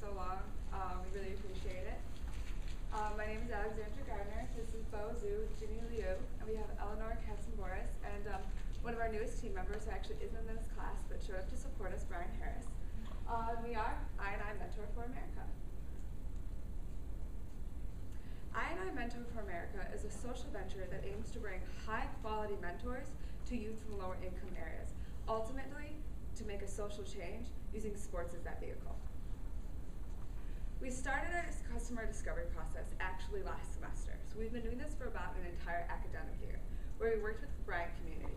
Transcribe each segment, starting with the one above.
so long. We really appreciate it. My name is Alexandra Gardner. This is Bo Zhu, Ginny Liu, and we have Eleanor Katzenboris, and one of our newest team members who actually isn't in this class but showed up to support us, Brian Harris. We are I&I Mentor for America. I&I Mentor for America is a social venture that aims to bring high-quality mentors to youth from lower-income areas, ultimately to make a social change using sports as that vehicle. We started our customer discovery process actually last semester, so we've been doing this for about an entire academic year, where we worked with the Bryant community.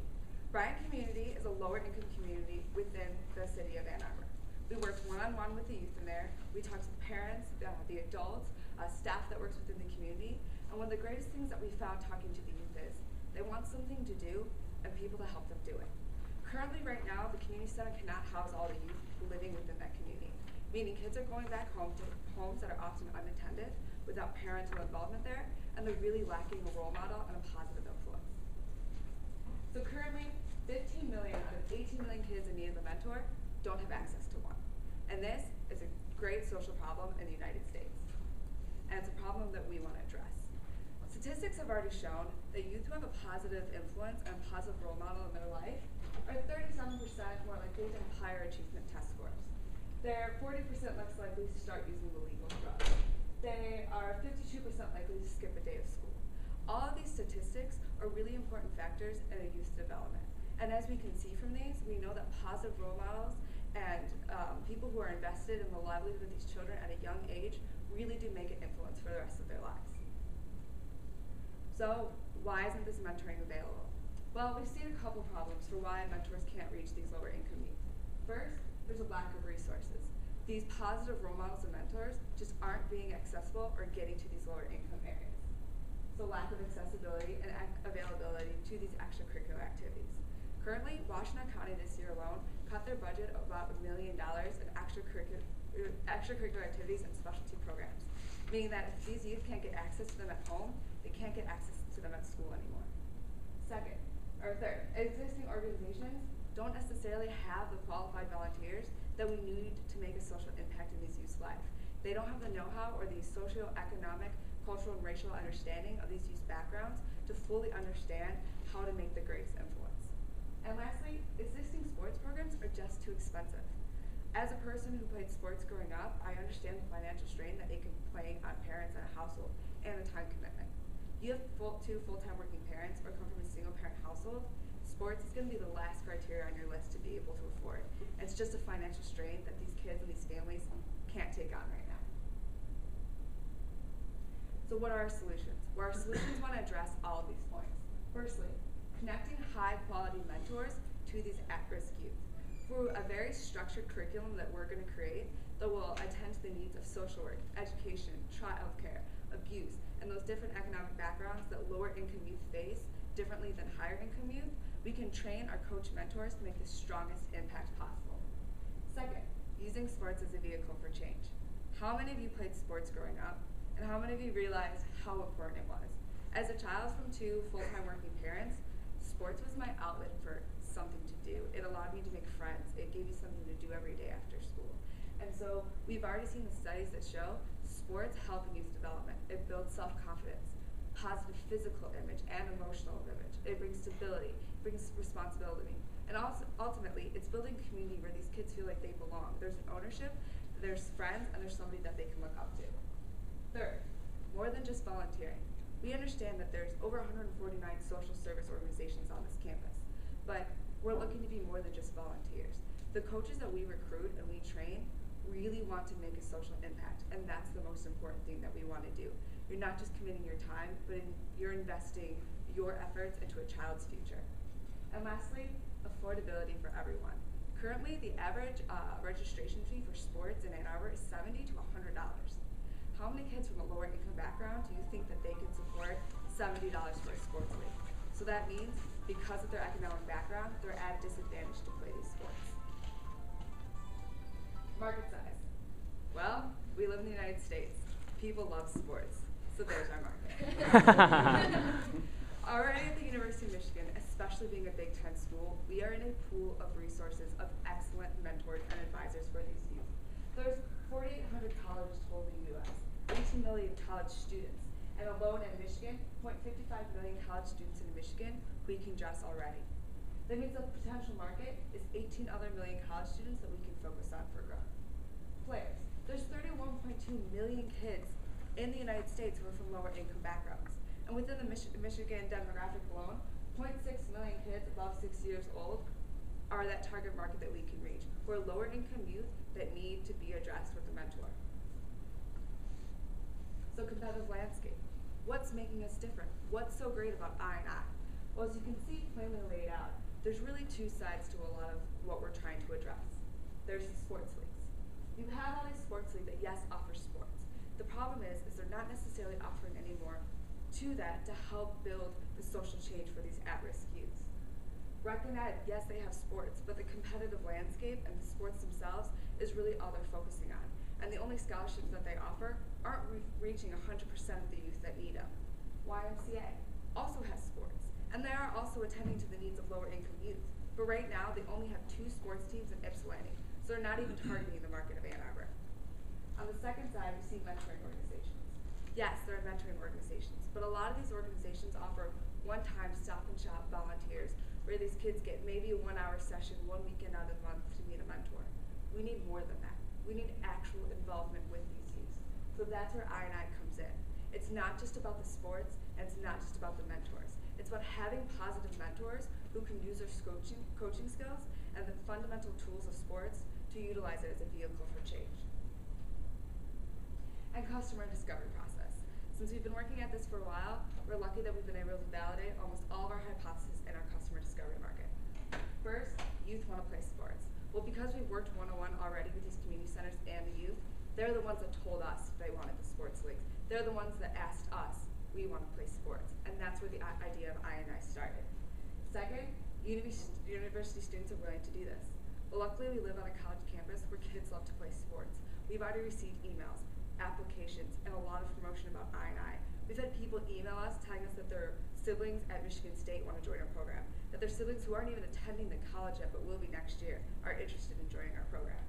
Bryant community is a lower-income community within the city of Ann Arbor. We worked one-on-one with the youth in there. We talked to the parents, the adults, staff that works within the community, and one of the greatest things that we found talking to the youth is they want something to do and people to help them do it. Currently, right now, the community center cannot house all the youth living within that community, meaning kids are going back home to homes that are often unattended, without parental involvement there, and they're really lacking a role model and a positive influence. So currently, 15 million out of 18 million kids in need of a mentor don't have access to one. And this is a great social problem in the United States. And it's a problem that we want to address. Statistics have already shown that youth who have a positive influence and a positive role model in their life are 37% more likely to have higher achievement test scores. They're 40% less likely to start using illegal drugs. They are 52% likely to skip a day of school. All of these statistics are really important factors in a youth's development. And as we can see from these, we know that positive role models and people who are invested in the livelihood of these children at a young age really do make an influence for the rest of their lives. So why isn't this mentoring available? Well, we've seen a couple problems for why mentors can't reach these lower income youth. First, there's a lack of resources. These positive role models and mentors just aren't being accessible or getting to these lower income areas. So lack of accessibility and availability to these extracurricular activities. Currently, Washington County this year alone cut their budget of about $1 million in extracurricular activities and specialty programs, meaning that if these youth can't get access to them at home, they can't get access to them at school anymore. Third, existing organizations don't necessarily have the qualified volunteers that we need to make a social impact in these youth's life. They don't have the know-how or the socioeconomic, cultural, and racial understanding of these youth's backgrounds to fully understand how to make the greatest influence. And lastly, existing sports programs are just too expensive. As a person who played sports growing up, I understand the financial strain that it can play on parents and a household and the time commitment. You have two full-time working parents or come from a single-parent household, sports is going to be the last criteria on your list to be able to afford. It's just a financial strain that these kids and these families can't take on right now. So what are our solutions? Well, our solutions want to address all of these points. Firstly, connecting high-quality mentors to these at-risk youth through a very structured curriculum that we're going to create that will attend to the needs of social work, education, childcare, abuse, and those different economic backgrounds that lower-income youth face differently than higher-income youth. We can train our coach mentors to make the strongest impact possible. Second, using sports as a vehicle for change. How many of you played sports growing up, and how many of you realized how important it was? As a child from two full-time working parents, sports was my outlet for something to do. It allowed me to make friends. It gave me something to do every day after school. And so we've already seen the studies that show sports help in youth development. It builds self-confidence, positive physical image, and emotional image. It brings stability, brings responsibility. And also, ultimately, it's building a community where these kids feel like they belong. There's an ownership, there's friends, and there's somebody that they can look up to. Third, more than just volunteering. We understand that there's over 149 social service organizations on this campus, but we're looking to be more than just volunteers. The coaches that we recruit and we train really want to make a social impact, and that's the most important thing that we want to do. You're not just committing your time, but you're investing your efforts into a child's future. And lastly, affordability for everyone. Currently, the average registration fee for sports in Ann Arbor is $70 to $100. How many kids from a lower income background do you think that they can support $70 for a sports league? So that means because of their economic background, they're at a disadvantage to play these sports. Market size. Well, we live in the United States. People love sports, so there's our market. Already at the University of Michigan, especially being a Big Ten school, we are in a pool of resources of excellent mentors and advisors for these youth. There's 4,800 18 million college students. And alone in Michigan, 0.55 million college students in Michigan who we can dress already. That means the potential market is 18 other million college students that we can focus on for growth. Players. There's 31.2 million kids in the United States who are from lower income backgrounds. And within the Michigan demographic alone, 0.6 million kids above 6 years old are that target market that we can reach. We're lower income youth that need to be addressed with a mentor. So competitive landscape. What's making us different? What's so great about I&I? Well, as you can see plainly laid out, there's really two sides to a lot of what we're trying to address. There's the sports leagues. You have all these sports leagues that, yes, offer sports. The problem is they're not necessarily offering any more to that to help build the social change for these at-risk youths. Rec and Ed, yes, they have sports, but the competitive landscape and the sports themselves is really all they're focusing on. And the only scholarships that they offer aren't reaching 100% of the youth that need them. YMCA also has sports, and they are also attending to the needs of lower income youth. But right now, they only have 2 sports teams in Ypsilanti, so they're not even targeting the market of Ann Arbor. On the second side, we see mentoring organizations. Yes, there are mentoring organizations, but a lot of these organizations offer one-time stop-and-shop volunteers where these kids get maybe a 1-hour session 1 weekend out of the month to meet a mentor. We need more than that. We need actual involvement with these youth. So that's where I&I comes in. It's not just about the sports, and it's not just about the mentors. It's about having positive mentors who can use their coaching skills and the fundamental tools of sports to utilize it as a vehicle for change. And customer discovery process. Since we've been working at this for a while, we're lucky that we've been able to validate almost all of our hypotheses in our customer discovery market. First, youth want to play sports. Well, because we've worked one-on-one already with these community centers and the youth, they're the ones that told us they wanted the sports leagues. They're the ones that asked us, we want to play sports. And that's where the idea of I&I started. Second, university students are willing to do this. Well, luckily we live on a college campus where kids love to play sports. We've already received emails, applications, and a lot of promotion about I&I. We've had people email us telling us that their siblings at Michigan State want to join our program, that their siblings who aren't even attending the college yet but will be next year are interested in joining our program.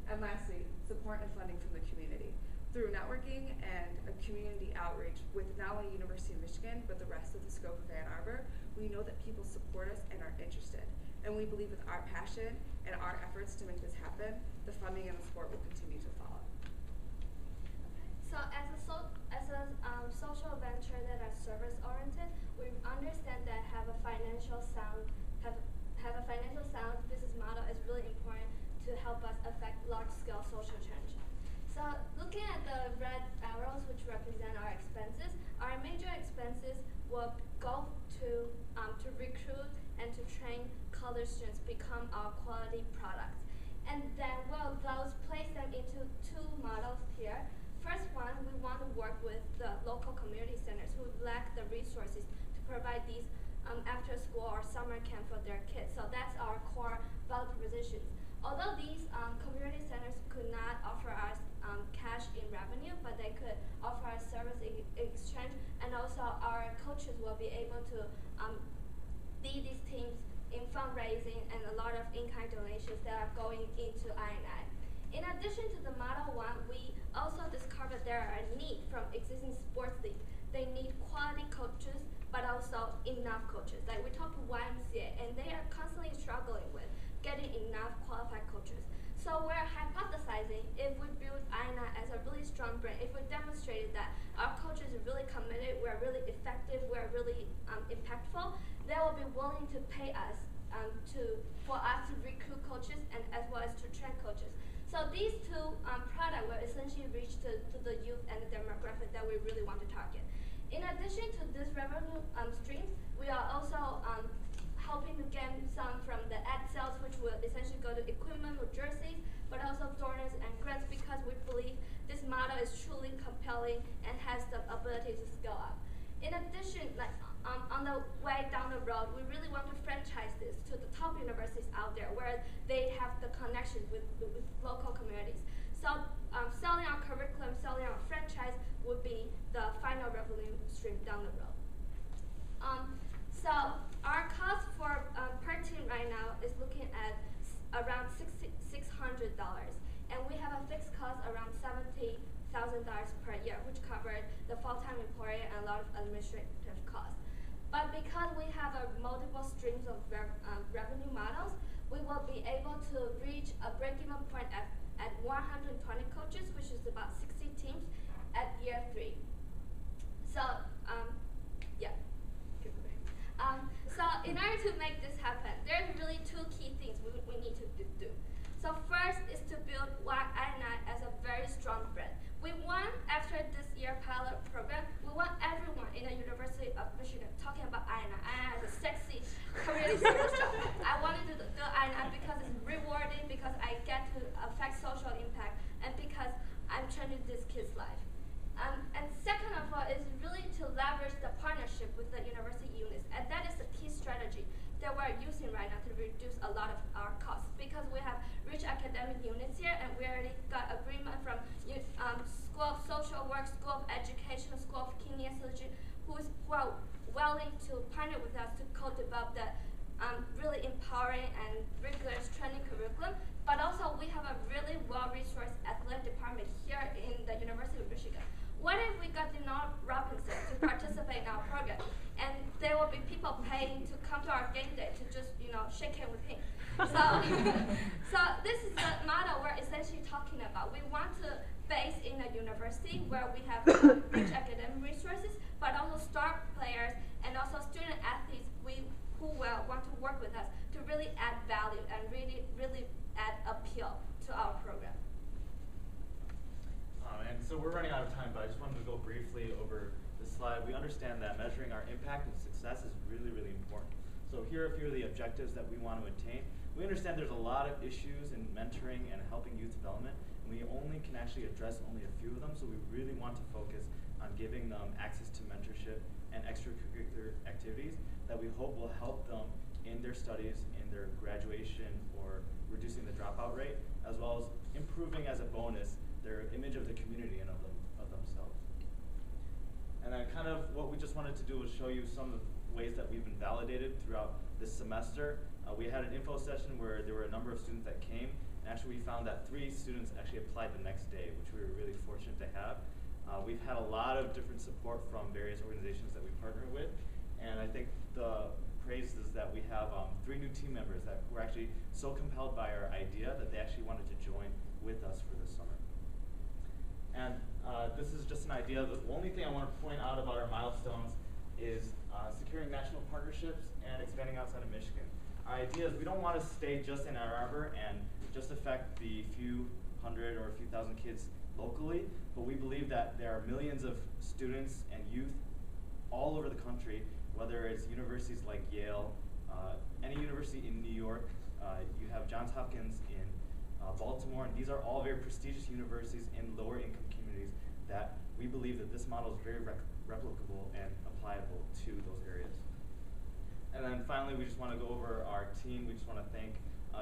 And lastly, support and funding from the community. Through networking and a community outreach with not only University of Michigan, but the rest of the scope of Ann Arbor, we know that people support us and are interested. And we believe with our passion and our efforts to make this happen, the funding and the support will continue to follow. So as a social venture that are service-oriented, we understand that have a financial sound business model is really important to help us affect large-scale social change. So looking at the red arrows, which represent our expenses, our major expenses will go to recruit and to train college students become our quality products. And then we'll place them into 2 models here. First one, we want to work with the local community centers who lack the resources to provide these after school or summer camp for their kids. So that's our core value propositions. Although these community centers could not offer us cash in revenue, but they could offer us service exchange, and also our coaches will be able to lead these teams in fundraising and a lot of in-kind donations that are going into I&I. In addition to the Model 1, we also discovered there are a need from existing sports leagues. They need quality coaches, but also enough coaches. Like we talked to YMCA, and they are constantly struggling with getting enough qualified coaches. So we're hypothesizing if we build I&I as a really strong brand, if we demonstrated that our coaches are really committed, we're really effective, we're really impactful, they will be willing to pay us for us to recruit coaches and as well as to train coaches. So these 2 products will essentially reach to the youth and the demographic that we really want to target. In addition to these revenue streams, we are also hoping to get some from the ad sales, which will essentially go to equipment or jerseys, but also donors and grants, because we believe this model is truly compelling and has the ability to scale up. In addition, like on the way down the road, we really want to franchise this to the top universities out there where they have the connection with local communities. So selling our curriculum, selling our franchise would be the final revenue stream down the road. So our cost for per team right now is looking at around $600, and we have a fixed cost around $70,000 per year, which covered the full-time employee and a lot of administrative costs. But because we have multiple streams of revenue models, we will be able to reach a break-even point at 120 coaches, which is about 60 teams at year 3. So, yeah. So in order to make this happen, there's really 2 key things we need to do. So first is to build INI as a very strong brand. We want, after this year pilot program, we want everyone in the University of Michigan talking about INI. INI is a sexy community service job. I wanted to do INI because it's rewarding, because I get to affect social impact, and because I'm changing this kid's life. And second of all is really to leverage the partnership with the university units, and that is the key strategy that we're using right now to reduce a lot of our costs, because we have rich academic units here, and we already got agreement from School of Social Work, School of Education, School of Kinesiology, who are willing to partner with us to co-develop the really empowering and rigorous training curriculum. But also we have a really well-resourced athletic department here in the University of Michigan. What if we got Denard Robinson to participate in our program, and there will be people paying to come to our game day to just, shake hands with him? So this is the model we're essentially talking about. We want to base in a university where we have rich academic resources, but also star players and also student athletes who will want to work with us to really add value and really add appeal to our program. And so we're running out of time, but I just wanted to go briefly over this slide. We understand that measuring our impact and success is really, really important. So here are a few of the objectives that we want to attain. We understand there's a lot of issues in mentoring and helping youth development, and we only can actually address only a few of them, so we really want to focus on giving them access to mentorship and extracurricular activities that we hope will help them in their studies, in their graduation, or reducing the dropout rate, as well as improving as a bonus their image of the community and of themselves. And then kind of what we just wanted to do was show you some of the ways that we've been validated throughout this semester. We had an info session where there were a number of students that came, and actually we found that 3 students actually applied the next day, which we were really fortunate to have. We've had a lot of different support from various organizations that we partner with, and I think the praise is that we have 3 new team members that were actually so compelled by our idea that they actually wanted to join with us for this summer. And this is just an idea. The only thing I want to point out about our milestones is securing national partnerships and expanding outside of Michigan. Our idea is we don't want to stay just in Ann Arbor and just affect the few hundred or a few thousand kids locally, but we believe that there are millions of students and youth all over the country, whether it's universities like Yale, any university in New York, you have Johns Hopkins in Baltimore, and these are all very prestigious universities in lower income communities that we believe that this model is very replicable and applicable to those areas. And then finally, we just want to go over our team. We just want to thank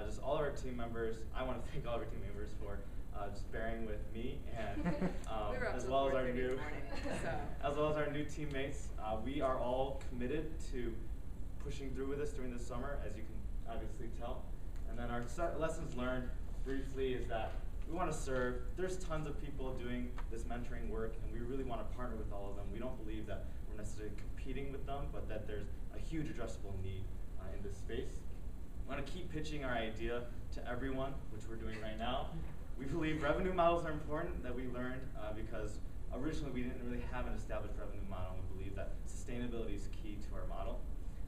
just all of our team members. I want to thank all of our team members for just bearing with me, and as well as our new teammates. We are all committed to pushing through with this during the summer, as you can obviously tell. And then our lessons learned briefly is that we want to serve. There's tons of people doing this mentoring work, and we really want to partner with all of them. We don't believe that we're necessarily competing with them, but that there's a huge addressable need in this space. We want to keep pitching our idea to everyone, which we're doing right now. We believe revenue models are important that we learned because originally we didn't really have an established revenue model. We believe that sustainability is key to our model.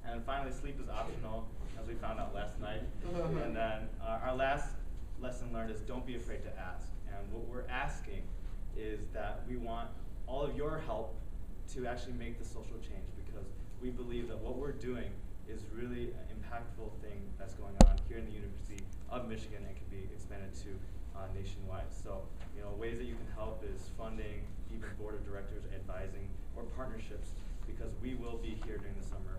And then finally, sleep is optional, as we found out last night. And then our last lesson learned is don't be afraid to ask. And what we're asking is that we want all of your help to actually make the social change, because we believe that what we're doing is really an impactful thing that's going on here in the University of Michigan and can be expanded to nationwide. So, ways that you can help is funding, even board of directors advising, or partnerships, because we will be here during the summer